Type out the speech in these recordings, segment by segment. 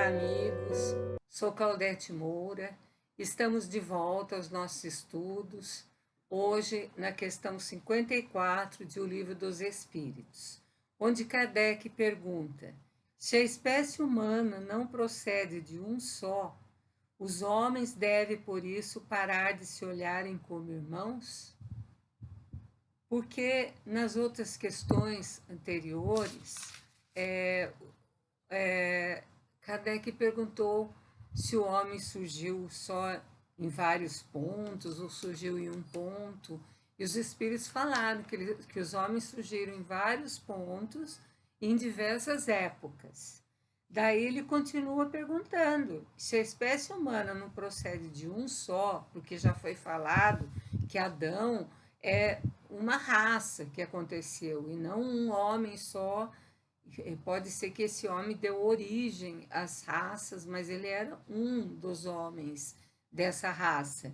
amigos, sou Claudete Moura, estamos de volta aos nossos estudos, hoje na questão 54 de O Livro dos Espíritos, onde Kardec pergunta: se a espécie humana não procede de um só, os homens devem, por isso, parar de se olharem como irmãos? Porque nas outras questões anteriores, Kardec perguntou se o homem surgiu só em vários pontos ou surgiu em um ponto. E os espíritos falaram que os homens surgiram em vários pontos em diversas épocas. Daí ele continua perguntando se a espécie humana não procede de um só, porque já foi falado que Adão é uma raça que aconteceu e não um homem só. Pode ser que esse homem deu origem às raças, mas ele era um dos homens dessa raça.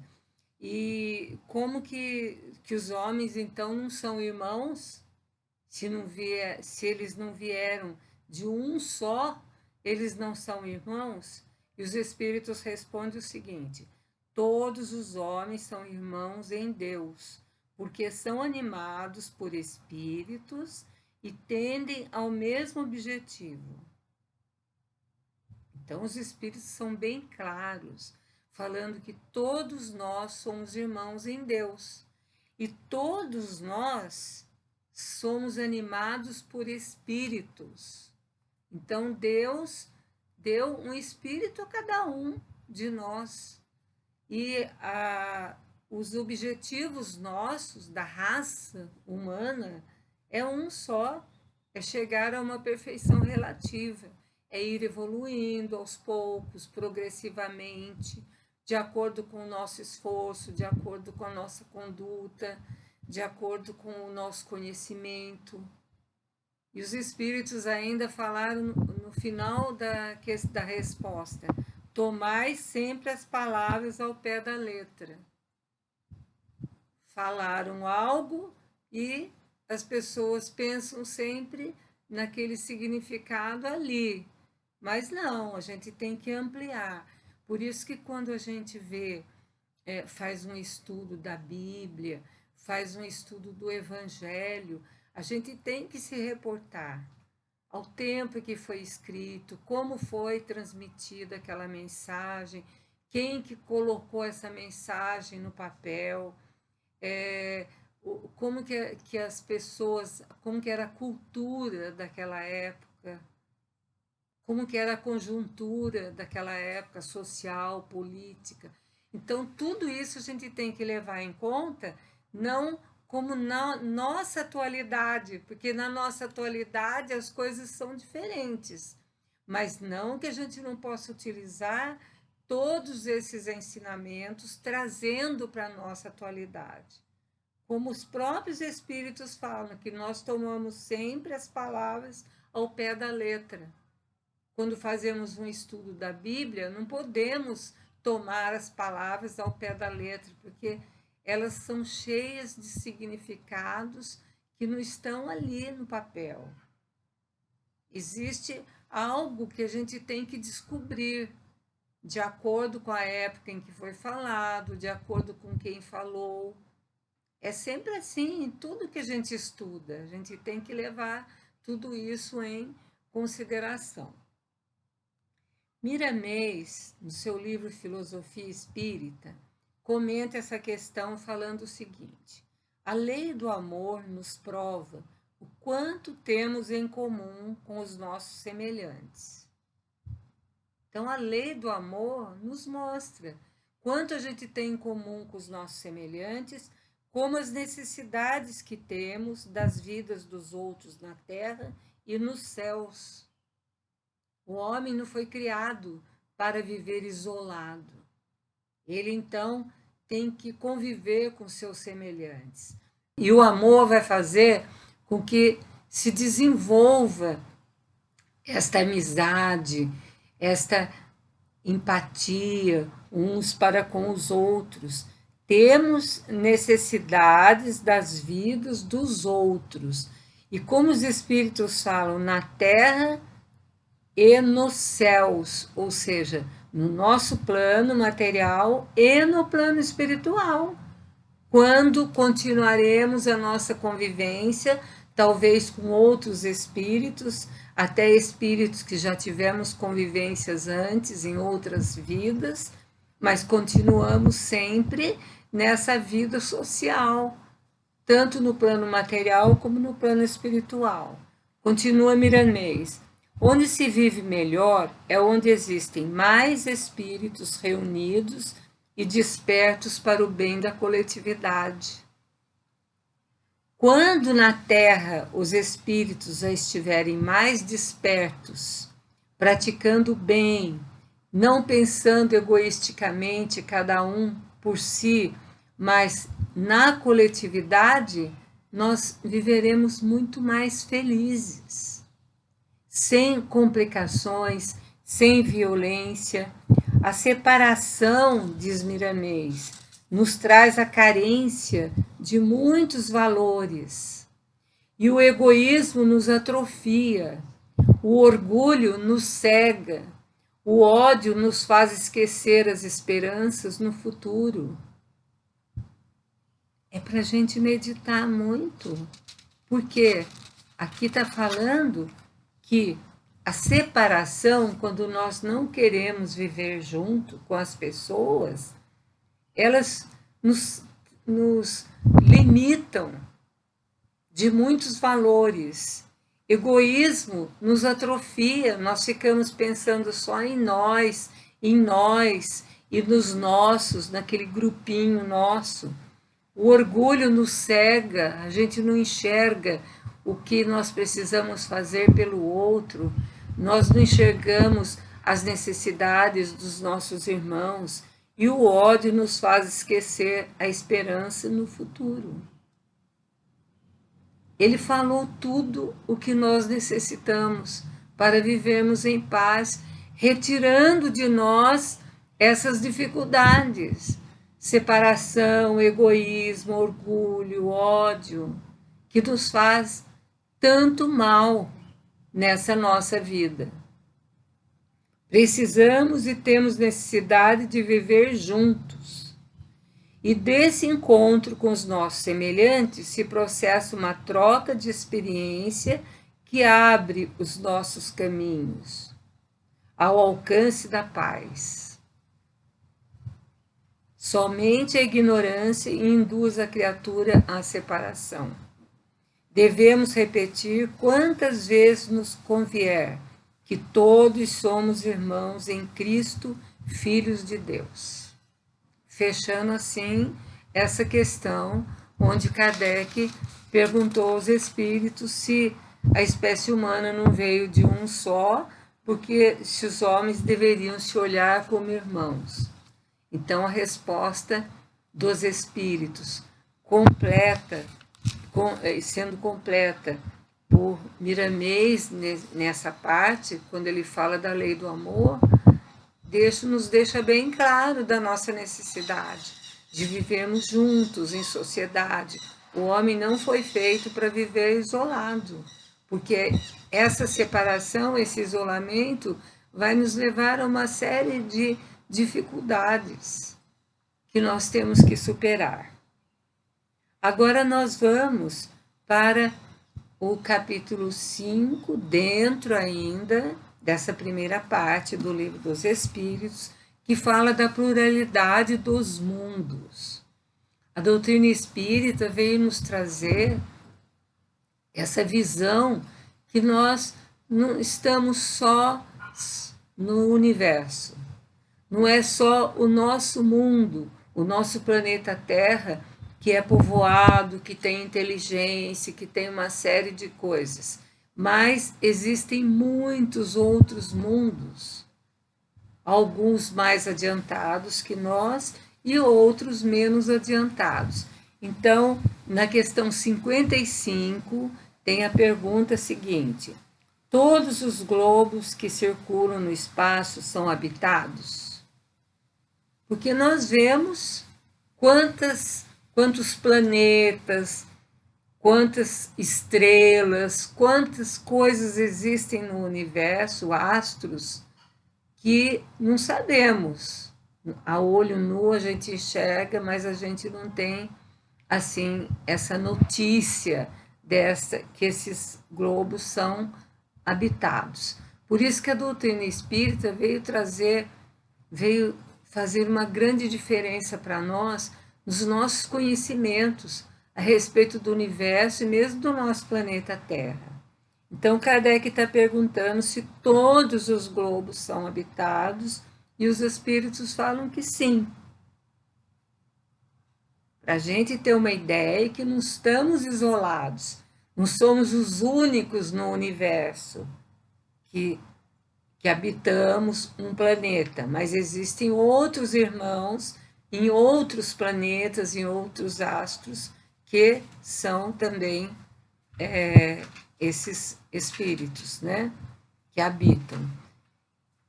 E como que os homens, então, não são irmãos? Se eles não vieram de um só, eles não são irmãos? E os espíritos respondem o seguinte: todos os homens são irmãos em Deus, porque são animados por espíritos e tendem ao mesmo objetivo. Então, os espíritos são bem claros, falando que todos nós somos irmãos em Deus. E todos nós somos animados por espíritos. Então, Deus deu um espírito a cada um de nós. E os objetivos nossos, da raça humana, é um só, é chegar a uma perfeição relativa, é ir evoluindo aos poucos, progressivamente, de acordo com o nosso esforço, de acordo com a nossa conduta, de acordo com o nosso conhecimento. E os espíritos ainda falaram no final da resposta: tomai sempre as palavras ao pé da letra. Falaram algo e as pessoas pensam sempre naquele significado ali, mas não, a gente tem que ampliar. Por isso que quando a gente faz um estudo da Bíblia, faz um estudo do Evangelho, a gente tem que se reportar ao tempo que foi escrito, como foi transmitida aquela mensagem, quem que colocou essa mensagem no papel, como que as pessoas, como que era a cultura daquela época, como que era a conjuntura daquela época, social, política. Então, tudo isso a gente tem que levar em conta, não como na nossa atualidade, porque na nossa atualidade as coisas são diferentes, mas não que a gente não possa utilizar todos esses ensinamentos trazendo para a nossa atualidade. Como os próprios espíritos falam, que nós tomamos sempre as palavras ao pé da letra. Quando fazemos um estudo da Bíblia, não podemos tomar as palavras ao pé da letra, porque elas são cheias de significados que não estão ali no papel. Existe algo que a gente tem que descobrir, de acordo com a época em que foi falado, de acordo com quem falou. É sempre assim, em tudo que a gente estuda, a gente tem que levar tudo isso em consideração. Miramês, no seu livro Filosofia Espírita, comenta essa questão falando o seguinte: a lei do amor nos prova o quanto temos em comum com os nossos semelhantes. Então, a lei do amor nos mostra quanto a gente tem em comum com os nossos semelhantes, como as necessidades que temos das vidas dos outros na terra e nos céus. O homem não foi criado para viver isolado. Ele, então, tem que conviver com seus semelhantes. E o amor vai fazer com que se desenvolva esta amizade, esta empatia uns para com os outros. Temos necessidades das vidas dos outros. E como os espíritos falam, na terra e nos céus, ou seja, no nosso plano material e no plano espiritual. Quando continuaremos a nossa convivência, talvez com outros espíritos, até espíritos que já tivemos convivências antes, em outras vidas, mas continuamos sempre nessa vida social, tanto no plano material como no plano espiritual. Continua Miramês. Onde se vive melhor é onde existem mais espíritos reunidos e despertos para o bem da coletividade. Quando na Terra os espíritos já estiverem mais despertos, praticando o bem, não pensando egoisticamente cada um por si, mas na coletividade, nós viveremos muito mais felizes, sem complicações, sem violência. A separação, diz Miramês, nos traz a carência de muitos valores. E o egoísmo nos atrofia, o orgulho nos cega, o ódio nos faz esquecer as esperanças no futuro. É para a gente meditar muito, porque aqui está falando que a separação, quando nós não queremos viver junto com as pessoas, elas nos limitam de muitos valores. Egoísmo nos atrofia, nós ficamos pensando só em nós e nos nossos, naquele grupinho nosso. O orgulho nos cega, a gente não enxerga o que nós precisamos fazer pelo outro, nós não enxergamos as necessidades dos nossos irmãos, e o ódio nos faz esquecer a esperança no futuro. Ele falou tudo o que nós necessitamos para vivermos em paz, retirando de nós essas dificuldades, separação, egoísmo, orgulho, ódio, que nos faz tanto mal nessa nossa vida. Precisamos e temos necessidade de viver juntos. E desse encontro com os nossos semelhantes se processa uma troca de experiência que abre os nossos caminhos ao alcance da paz. Somente a ignorância induz a criatura à separação. Devemos repetir quantas vezes nos convier que todos somos irmãos em Cristo, filhos de Deus. Fechando assim essa questão, onde Kardec perguntou aos espíritos se a espécie humana não veio de um só, porque se os homens deveriam se olhar como irmãos. Então a resposta dos espíritos, sendo completa por Miramês nessa parte, quando ele fala da lei do amor, nos deixa bem claro da nossa necessidade de vivermos juntos em sociedade. O homem não foi feito para viver isolado, porque essa separação, esse isolamento, vai nos levar a uma série de dificuldades que nós temos que superar. Agora nós vamos para o capítulo 5, dentro ainda dessa primeira parte do Livro dos Espíritos, que fala da pluralidade dos mundos. A doutrina espírita veio nos trazer essa visão que nós não estamos só no universo. Não é só o nosso mundo, o nosso planeta Terra, que é povoado, que tem inteligência, que tem uma série de coisas. Mas existem muitos outros mundos, alguns mais adiantados que nós e outros menos adiantados. Então, na questão 55, tem a pergunta seguinte: todos os globos que circulam no espaço são habitados? Porque nós vemos quantos planetas, quantas estrelas, quantas coisas existem no universo, astros, que não sabemos. A olho nu a gente enxerga, mas a gente não tem assim essa notícia que esses globos são habitados. Por isso que a doutrina espírita veio fazer uma grande diferença para nós nos nossos conhecimentos a respeito do universo e mesmo do nosso planeta Terra. Então, Kardec está perguntando se todos os globos são habitados e os espíritos falam que sim. Para a gente ter uma ideia que não estamos isolados, não somos os únicos no universo que habitamos um planeta, mas existem outros irmãos em outros planetas, em outros astros, que são também esses espíritos, né, que habitam.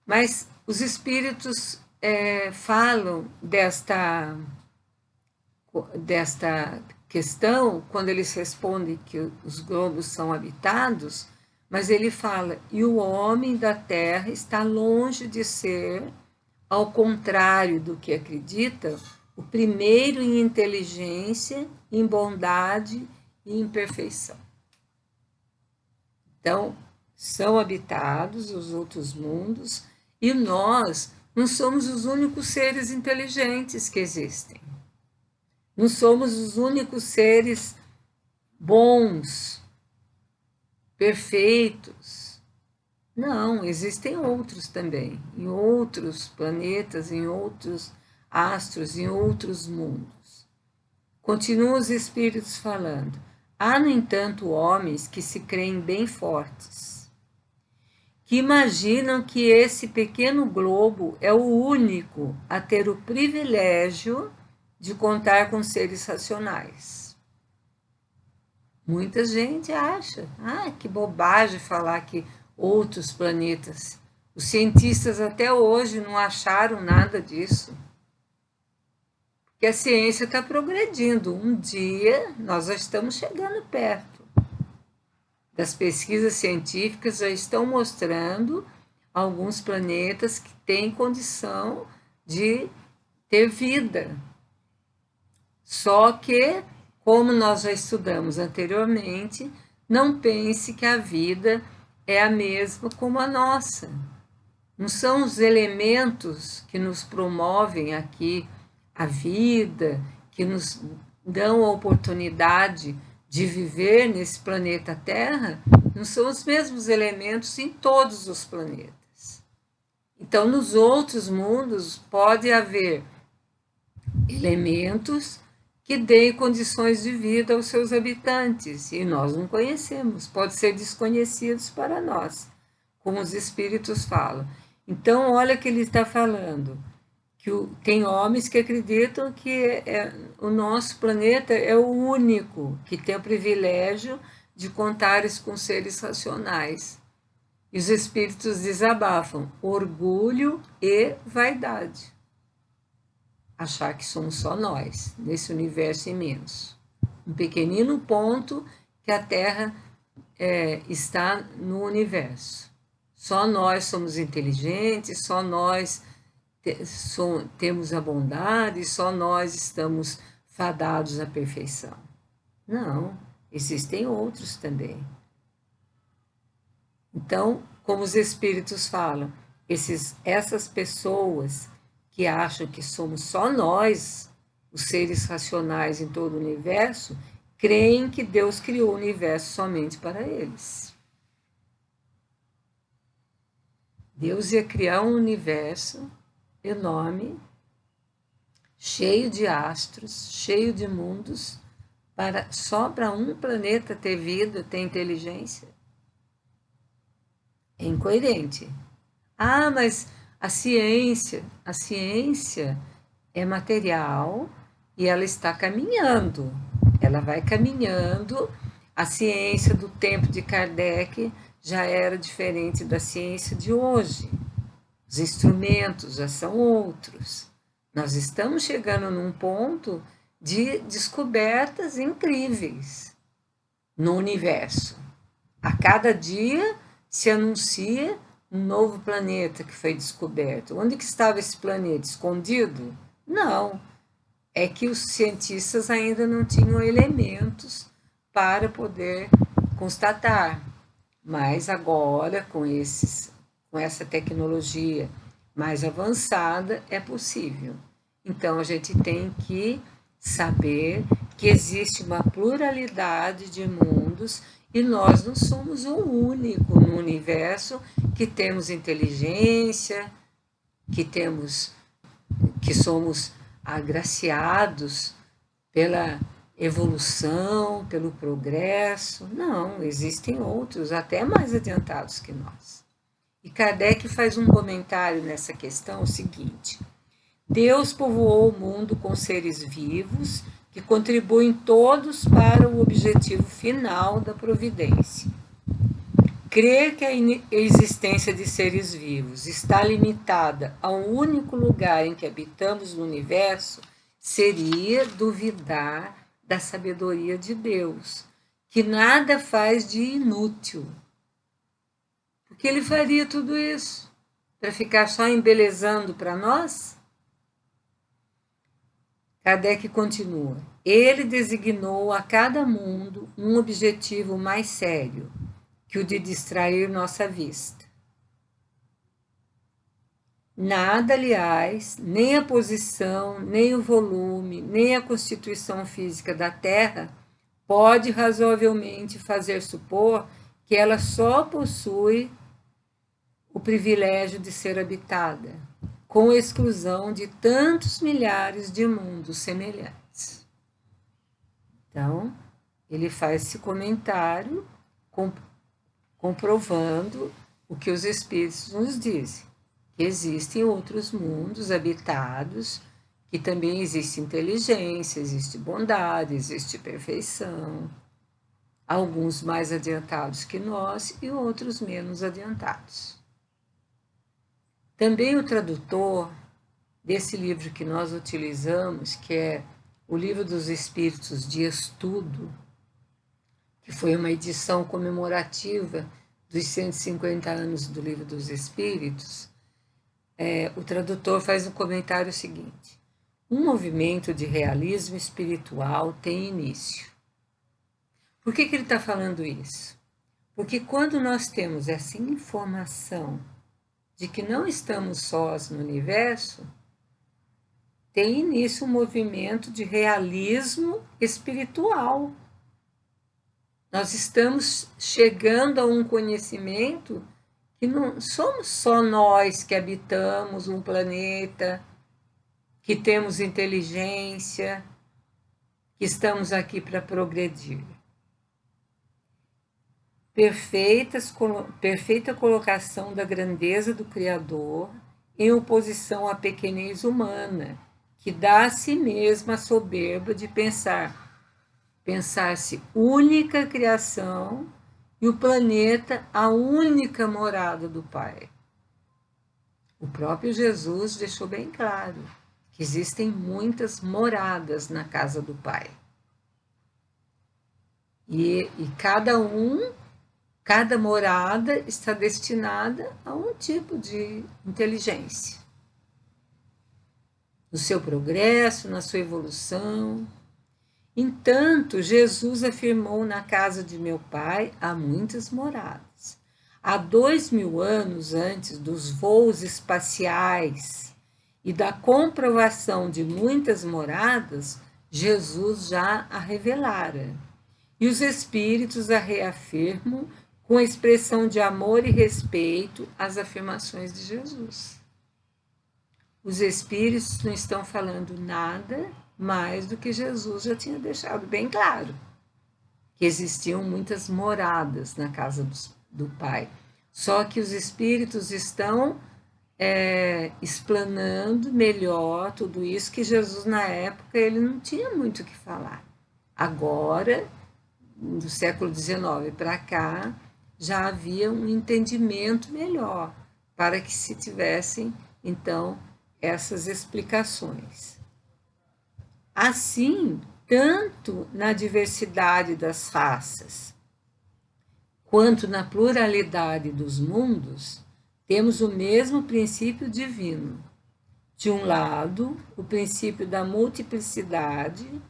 Mas os espíritos falam desta questão quando eles respondem que os globos são habitados, mas ele fala, e o homem da Terra está longe de ser, ao contrário do que acredita, o primeiro em inteligência, em bondade e em perfeição. Então, são habitados os outros mundos e nós não somos os únicos seres inteligentes que existem. Não somos os únicos seres bons, perfeitos. Não, existem outros também, em outros planetas, em outros astros, em outros mundos. Continuam os espíritos falando. Há, no entanto, homens que se creem bem fortes, que imaginam que esse pequeno globo é o único a ter o privilégio de contar com seres racionais. Muita gente acha, que bobagem falar que outros planetas. Os cientistas até hoje não acharam nada disso. Porque a ciência está progredindo. Um dia nós já estamos chegando perto. Das pesquisas científicas já estão mostrando alguns planetas que têm condição de ter vida. Só que, como nós já estudamos anteriormente, não pense que a vida é a mesma como a nossa. Não são os elementos que nos promovem aqui a vida, que nos dão a oportunidade de viver nesse planeta Terra, não são os mesmos elementos em todos os planetas. Então, nos outros mundos pode haver elementos que deem condições de vida aos seus habitantes, e nós não conhecemos, pode ser desconhecidos para nós, como os espíritos falam. Então, olha que ele está falando, que tem homens que acreditam que o nosso planeta é o único que tem o privilégio de contar com seres racionais. E os espíritos desabafam orgulho e vaidade. Achar que somos só nós, nesse universo imenso. Um pequenino ponto que a Terra está no universo. Só nós somos inteligentes, só nós temos a bondade, só nós estamos fadados à perfeição. Não, existem outros também. Então, como os espíritos falam, essas pessoas que acham que somos só nós, os seres racionais em todo o universo, creem que Deus criou o universo somente para eles. Deus ia criar um universo enorme, cheio de astros, cheio de mundos, só para um planeta ter vida, ter inteligência. É incoerente. Mas a ciência é material e ela está caminhando. Ela vai caminhando. A ciência do tempo de Kardec já era diferente da ciência de hoje. Os instrumentos já são outros. Nós estamos chegando num ponto de descobertas incríveis. no universo. A cada dia se anuncia um novo planeta que foi descoberto. Onde que estava esse planeta? Escondido? Não. É que os cientistas ainda não tinham elementos para poder constatar. Mas agora, com essa tecnologia mais avançada, é possível. Então, a gente tem que saber que existe uma pluralidade de mundos e nós não somos o único no universo que temos inteligência, que somos agraciados pela evolução, pelo progresso. Não, existem outros, até mais adiantados que nós. E Kardec faz um comentário nessa questão, o seguinte: Deus povoou o mundo com seres vivos que contribuem todos para o objetivo final da providência. Crer que a existência de seres vivos está limitada a um único lugar em que habitamos no universo seria duvidar da sabedoria de Deus, que nada faz de inútil. Porque ele faria tudo isso para ficar só embelezando para nós? Kardec continua: ele designou a cada mundo um objetivo mais sério que o de distrair nossa vista. Nada, aliás, nem a posição, nem o volume, nem a constituição física da Terra pode razoavelmente fazer supor que ela só possui o privilégio de ser habitada, com exclusão de tantos milhares de mundos semelhantes. Então, ele faz esse comentário comprovando o que os espíritos nos dizem, que existem outros mundos habitados, que também existe inteligência, existe bondade, existe perfeição, alguns mais adiantados que nós e outros menos adiantados. Também o tradutor desse livro que nós utilizamos, que é o Livro dos Espíritos de Estudo, que foi uma edição comemorativa dos 150 anos do Livro dos Espíritos, o tradutor faz um comentário seguinte: um movimento de realismo espiritual tem início. Por que ele está falando isso? Porque quando nós temos essa informação de que não estamos sós no universo, tem início um movimento de realismo espiritual. Nós estamos chegando a um conhecimento que não somos só nós que habitamos um planeta, que temos inteligência, que estamos aqui para progredir. Perfeita colocação da grandeza do Criador em oposição à pequenez humana, que dá a si mesma a soberba de pensar-se única criação e o planeta a única morada do Pai. O próprio Jesus deixou bem claro que existem muitas moradas na casa do Pai. E cada morada está destinada a um tipo de inteligência. No seu progresso, na sua evolução. Entanto, Jesus afirmou: na casa de meu Pai há muitas moradas. Há 2000 anos antes dos voos espaciais e da comprovação de muitas moradas, Jesus já a revelara. E os espíritos a reafirmam com expressão de amor e respeito às afirmações de Jesus. Os espíritos não estão falando nada mais do que Jesus já tinha deixado bem claro, que existiam muitas moradas na casa do Pai. Só que os espíritos estão explanando melhor tudo isso, que Jesus, na época, ele não tinha muito o que falar. Agora, do século XIX para cá, já havia um entendimento melhor para que se tivessem, então, essas explicações. Assim, tanto na diversidade das raças, quanto na pluralidade dos mundos, temos o mesmo princípio divino. De um lado, o princípio da multiplicidade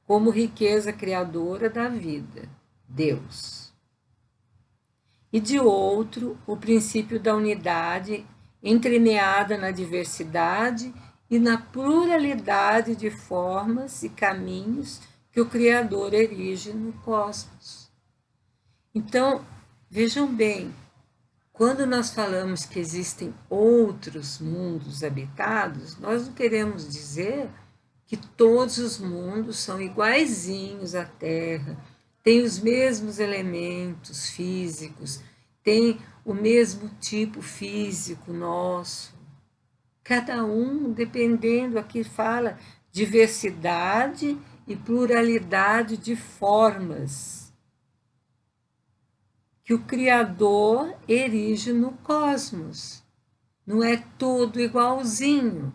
como riqueza criadora da vida, Deus. E de outro, o princípio da unidade entremeada na diversidade e na pluralidade de formas e caminhos que o Criador erige no cosmos. Então, vejam bem, quando nós falamos que existem outros mundos habitados, nós não queremos dizer que todos os mundos são iguaizinhos à Terra, têm os mesmos elementos físicos, têm o mesmo tipo físico nosso. Cada um, dependendo, aqui fala diversidade e pluralidade de formas que o Criador erige no cosmos. Não é todo igualzinho,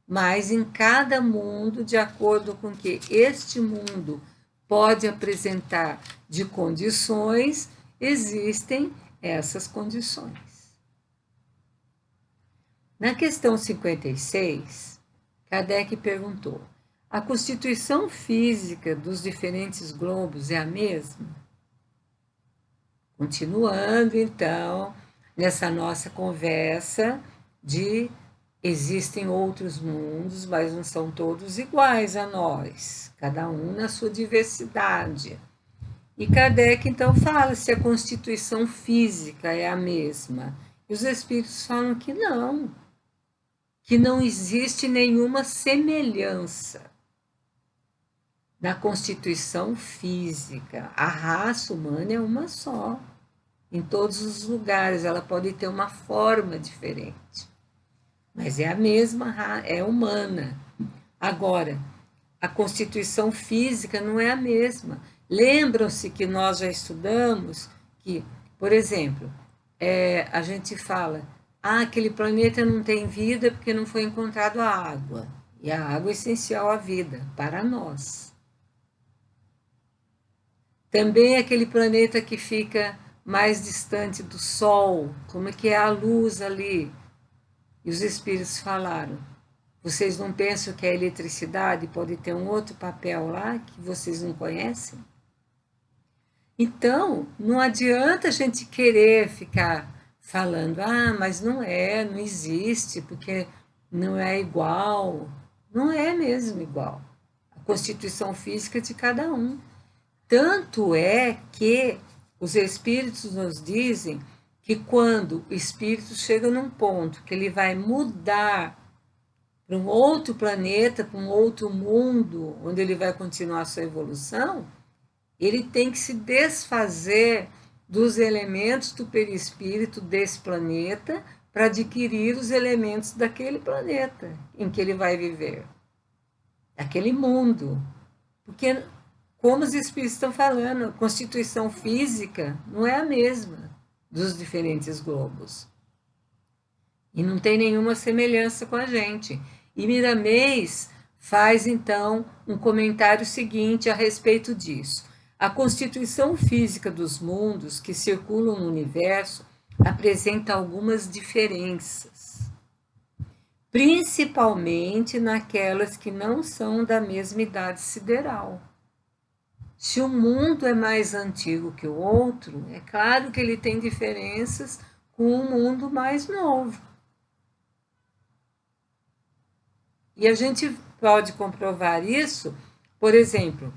mas em cada mundo, de acordo com que este mundo pode apresentar de condições, existem essas condições. Na questão 56, Kardec perguntou: a constituição física dos diferentes globos é a mesma? Continuando, então, nessa nossa conversa de existem outros mundos, mas não são todos iguais a nós, cada um na sua diversidade. E Kardec, então, fala se a constituição física é a mesma. E os espíritos falam que não existe nenhuma semelhança na constituição física. A raça humana é uma só. Em todos os lugares, ela pode ter uma forma diferente, mas é a mesma, é humana. Agora, a constituição física não é a mesma. Lembram-se que nós já estudamos que, por exemplo, a gente fala, aquele planeta não tem vida porque não foi encontrado a água. E a água é essencial à vida, para nós. Também aquele planeta que fica mais distante do Sol, como é que é a luz ali? E os espíritos falaram, vocês não pensam que a eletricidade pode ter um outro papel lá que vocês não conhecem? Então, não adianta a gente querer ficar falando, mas não existe, porque não é igual. Não é mesmo igual. A constituição física de cada um. Tanto é que os espíritos nos dizem que quando o espírito chega num ponto que ele vai mudar para um outro planeta, para um outro mundo, onde ele vai continuar a sua evolução, ele tem que se desfazer dos elementos do perispírito desse planeta para adquirir os elementos daquele planeta em que ele vai viver, daquele mundo. Porque, como os espíritos estão falando, a constituição física não é a mesma dos diferentes globos. E não tem nenhuma semelhança com a gente. E Miramês faz, então, um comentário seguinte a respeito disso. A constituição física dos mundos que circulam no universo apresenta algumas diferenças, principalmente naquelas que não são da mesma idade sideral. Se um mundo é mais antigo que o outro, é claro que ele tem diferenças com um mundo mais novo. E a gente pode comprovar isso, por exemplo,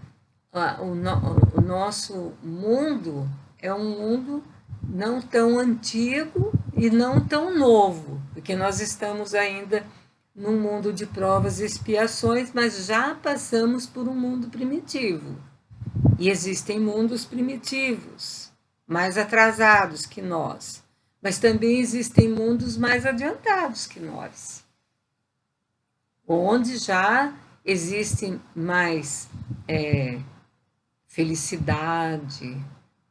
o nosso mundo é um mundo não tão antigo e não tão novo, porque nós estamos ainda num mundo de provas e expiações, mas já passamos por um mundo primitivo. E existem mundos primitivos, mais atrasados que nós, mas também existem mundos mais adiantados que nós, onde já existe mais felicidade,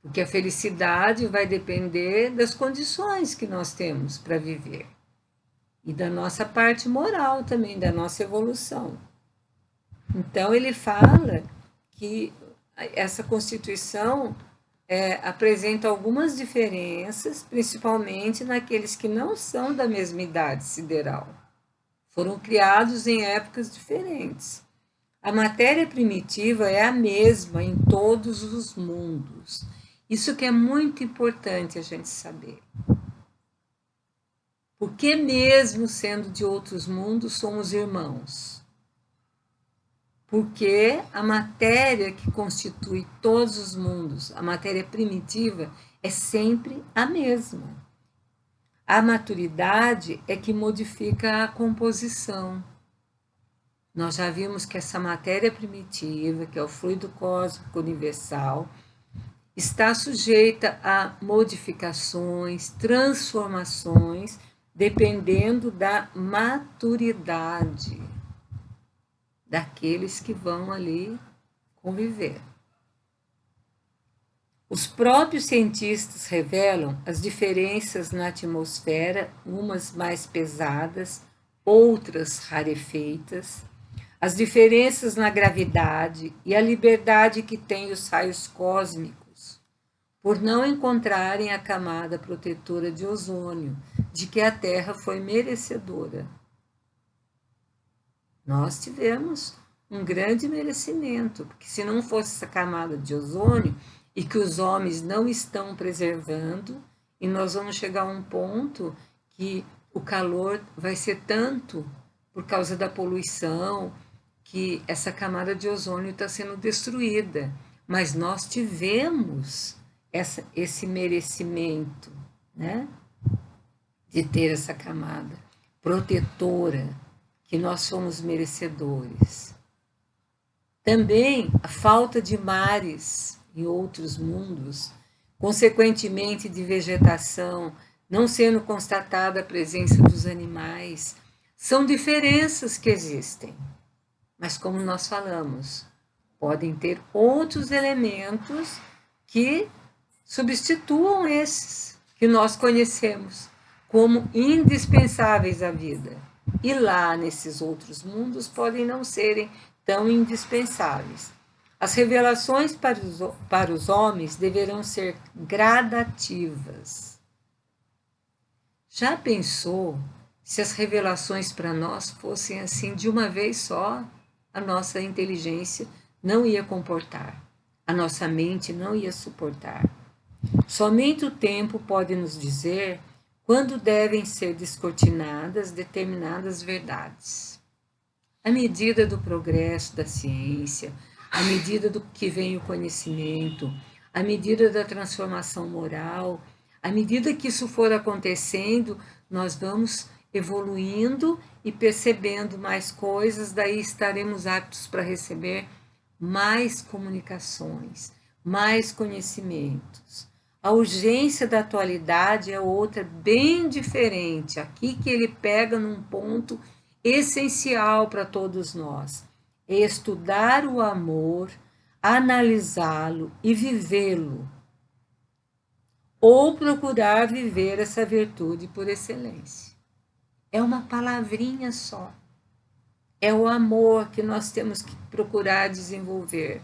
porque a felicidade vai depender das condições que nós temos para viver e da nossa parte moral também, da nossa evolução. Então, ele fala que essa Constituição apresenta algumas diferenças, principalmente naqueles que não são da mesma idade sideral. Foram criados em épocas diferentes. A matéria primitiva é a mesma em todos os mundos. Isso que é muito importante a gente saber. Porque mesmo sendo de outros mundos, somos irmãos. Porque a matéria que constitui todos os mundos, a matéria primitiva, é sempre a mesma. A maturidade é que modifica a composição. Nós já vimos que essa matéria primitiva, que é o fluido cósmico universal, está sujeita a modificações, transformações, dependendo da maturidade daqueles que vão ali conviver. Os próprios cientistas revelam as diferenças na atmosfera, umas mais pesadas, outras rarefeitas, as diferenças na gravidade e a liberdade que têm os raios cósmicos, por não encontrarem a camada protetora de ozônio, de que a Terra foi merecedora. Nós tivemos um grande merecimento, porque se não fosse essa camada de ozônio e que os homens não estão preservando, e nós vamos chegar a um ponto que o calor vai ser tanto por causa da poluição, que essa camada de ozônio está sendo destruída. Mas nós tivemos esse merecimento, né, de ter essa camada protetora, que nós somos merecedores. Também a falta de mares em outros mundos, consequentemente de vegetação, não sendo constatada a presença dos animais, são diferenças que existem. Mas como nós falamos, podem ter outros elementos que substituam esses que nós conhecemos como indispensáveis à vida. E lá, nesses outros mundos, podem não serem tão indispensáveis. As revelações para os homens deverão ser gradativas. Já pensou se as revelações para nós fossem assim de uma vez só? A nossa inteligência não ia comportar, a nossa mente não ia suportar. Somente o tempo pode nos dizer quando devem ser descortinadas determinadas verdades. À medida do progresso da ciência, à medida do que vem o conhecimento, à medida da transformação moral, à medida que isso for acontecendo, nós vamos evoluindo e percebendo mais coisas, daí estaremos aptos para receber mais comunicações, mais conhecimentos. A urgência da atualidade é outra bem diferente, aqui que ele pega num ponto essencial para todos nós, é estudar o amor, analisá-lo e vivê-lo, ou procurar viver essa virtude por excelência. É uma palavrinha só. É o amor que nós temos que procurar desenvolver.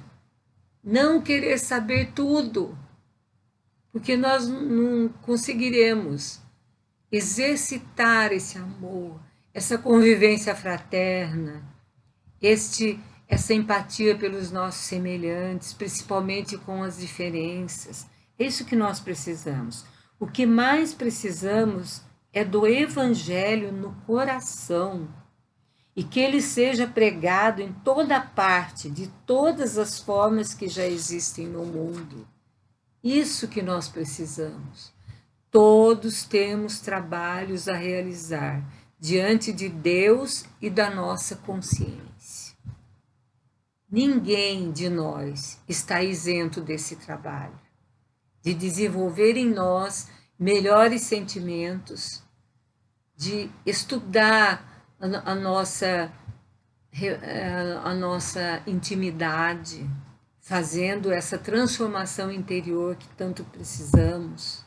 Não querer saber tudo, porque nós não conseguiremos exercitar esse amor, essa convivência fraterna, essa empatia pelos nossos semelhantes, principalmente com as diferenças. É isso que nós precisamos. O que mais precisamos é do Evangelho no coração, e que ele seja pregado em toda parte, de todas as formas que já existem no mundo. Isso que nós precisamos. Todos temos trabalhos a realizar diante de Deus e da nossa consciência. Ninguém de nós está isento desse trabalho, de desenvolver em nós melhores sentimentos, de estudar a nossa intimidade, fazendo essa transformação interior que tanto precisamos.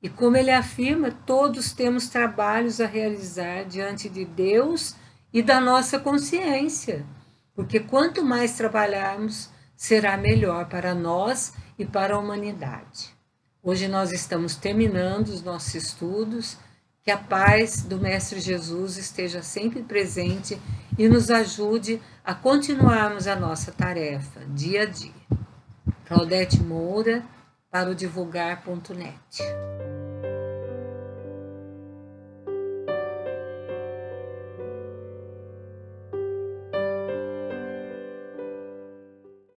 E como ele afirma, todos temos trabalhos a realizar diante de Deus e da nossa consciência. porque quanto mais trabalharmos, será melhor para nós e para a humanidade. Hoje nós estamos terminando os nossos estudos. Que a paz do Mestre Jesus esteja sempre presente e nos ajude a continuarmos a nossa tarefa dia a dia. Claudete Moura, para o divulgar.net.